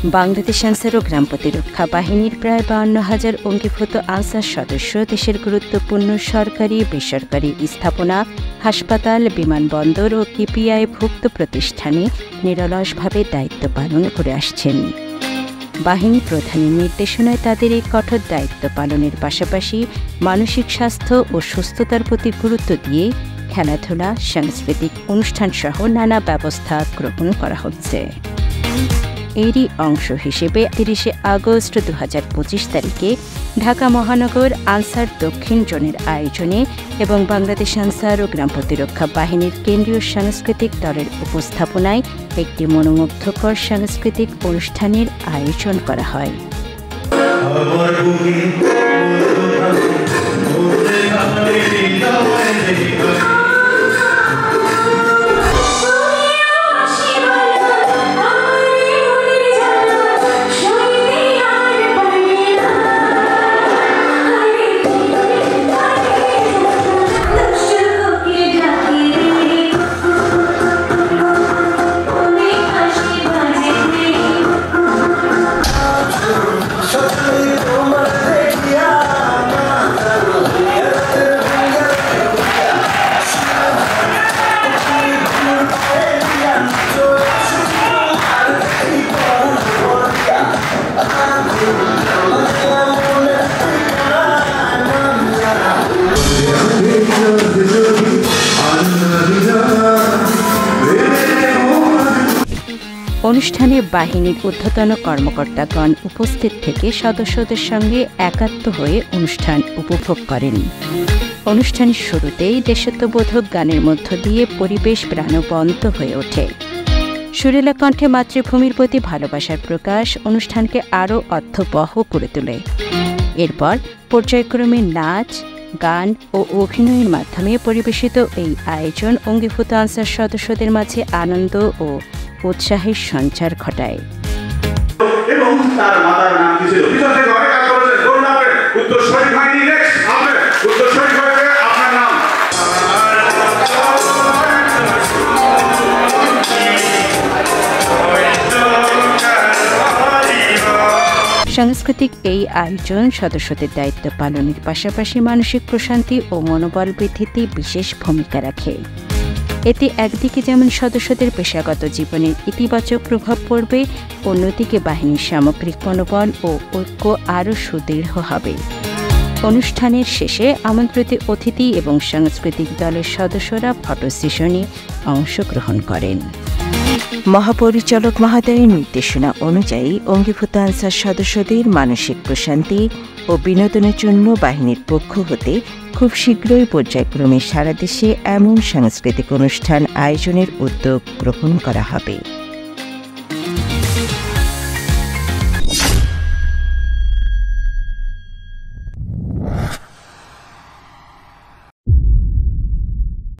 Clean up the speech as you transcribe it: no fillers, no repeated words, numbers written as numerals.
বাংলাদেশ আনসার ও গ্রাম প্রতিরক্ষা বাহিনীর প্রায় 52,000 অঙ্গীভূত আনসার সদস্য দেশের গুরুত্বপূর্ণ সরকারি বেসরকারি স্থাপনা, হাসপাতাল, বিমানবন্দর ও কেপিআই-ভুক্ত প্রতিষ্ঠানে নিরলসভাবে দায়িত্ব পালন করে আসছেন। বাহিনী প্রধানের নির্দেশনায় তাদের এই কঠোর দায়িত্ব পালনের পাশাপাশি মানসিক স্বাস্থ্য ও সুস্থতার প্রতি গুরুত্ব দিয়ে খেলাধুলা, সাংস্কৃতিক অনুষ্ঠানসহ নানা ব্যবস্থা গ্রহণ করা হচ্ছে। এরই অংশ হিসেবে 30 আগস্ট 2025 তারিখে ঢাকা মহানগর আনসার দক্ষিণ জোনের আয়োজনে এবং বাংলাদেশ আনসার ও গ্রাম প্রতিরক্ষা বাহিনীর কেন্দ্রীয় সাংস্কৃতিক দলের উপস্থাপনায় একটি মনোমুগ্ধকর সাংস্কৃতিক অনুষ্ঠানের আয়োজন করা হয়। অনুষ্ঠানে বাহিনীর ঊর্ধ্বতন কর্মকর্তাগণ উপস্থিত থেকে সদস্যদের সঙ্গে একাত্ম হয়ে অনুষ্ঠান উপভোগ করেন। অনুষ্ঠানের শুরুতেই দেশাত্মবোধক গানের মধ্য দিয়ে পরিবেশ প্রাণবন্ত হয়ে ওঠে। সুরেলা কণ্ঠে মাতৃভূমির প্রতি ভালোবাসার প্রকাশ অনুষ্ঠানকে আরও অর্থবহ করে তোলে। এরপর পর্যায়ক্রমে নাচ, গান ও অভিনয়ের মাধ্যমে পরিবেশিত এই আয়োজন অঙ্গীভূত আনসার সদস্যদের মাঝে আনন্দ ও উৎসাহের সঞ্চার ঘটায়। এবং তার মাতার নাম কি ছিল? পিছন থেকে অনেক কাজ করেছেন, করুন আপনি উত্তর শরীফ হয়নি, নেক্সট আপনি উত্তর শরীফ হয়ে আপনার নাম। সাংস্কৃতিক এই আয়োজন সদস্যদের দায়িত্ব পালনের পাশাপাশি মানসিক প্রশান্তি ও মনোবল বৃদ্ধিতে বিশেষ ভূমিকা রাখে। এতে একদিকে যেমন সদস্যদের পেশাগত জীবনের ইতিবাচক প্রভাব পড়বে, অন্যদিকে বাহিনীর সামগ্রিক মনোবল ও ঐক্য আরও সুদৃঢ় হবে। অনুষ্ঠানের শেষে আমন্ত্রিত অতিথি এবং সাংস্কৃতিক দলের সদস্যরা ফটো সেশনে অংশগ্রহণ করেন। মহাপরিচালক মহোদয়ের নির্দেশনা অনুযায়ী অঙ্গীভূত আনসার সদস্যদের মানসিক প্রশান্তি ও বিনোদনের জন্য বাহিনীর পক্ষ হতে খুব শীঘ্রই পর্যায়ক্রমে সারা দেশে এমন সাংস্কৃতিক অনুষ্ঠান আয়োজনের উদ্যোগ গ্রহণ করা হবে।